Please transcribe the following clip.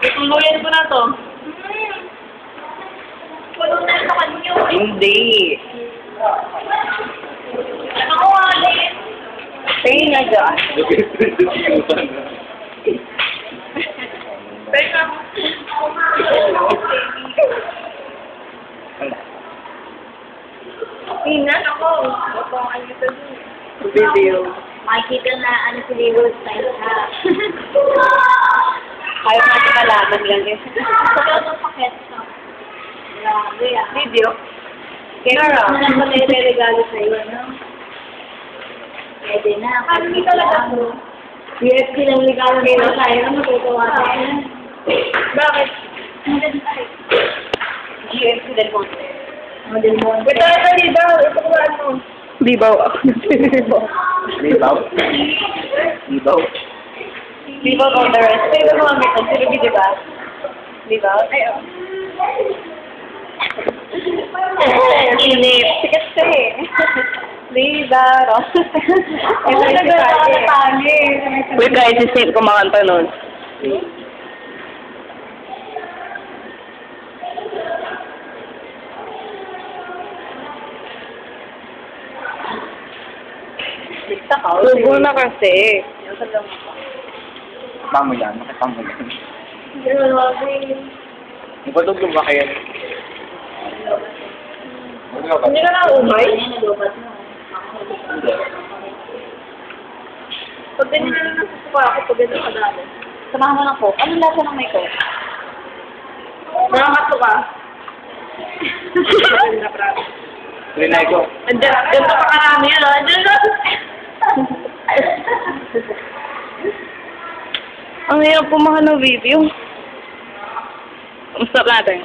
Tutuluyan ko na to. Pulo na sa kanyo. Hindi. Ako, Alin. Tingin nga dyan. Teka. Tingnan ako. Babangan kita dun. Video. Makikita na ano si Liver style ha. Ayaw natin malaman lang eh. Sabi ng paket ko. Grabe ah. Video. Kaya ano naman nire-regalo sa'yo, no? Pwede na. Hindi talaga po. UFC lang regalo nila sa'yo. Matutuwa tayo. Bakit? GFC Del Monte. Model mo. Ito, Libaw. Ito ko ano. Libaw ako. Libaw. Libaw? Libaw? Libaw on the rest. Sino mo kami ito? Sino di ba? Libaw? Ay, oh. Inip. Sikat siya eh. Libaw. Ito na gano'n ka natali. Wait, guys, si Snape kumakanta nun. Subo na kasi. Tama yan, nakitama yan. Grabe. Ipadugtong ba kayo? Hindi ka na umay? Pag ganyan na lang nasusuka ako, pag ganyan kadali. Samahan mo ng Coke. Anong lasa ng may Coke? Nakakato ka. Rinay ko. Diyan pa karami yan, ah. Diyan na. Ang hirap pumahan ng video. Kamusta natin?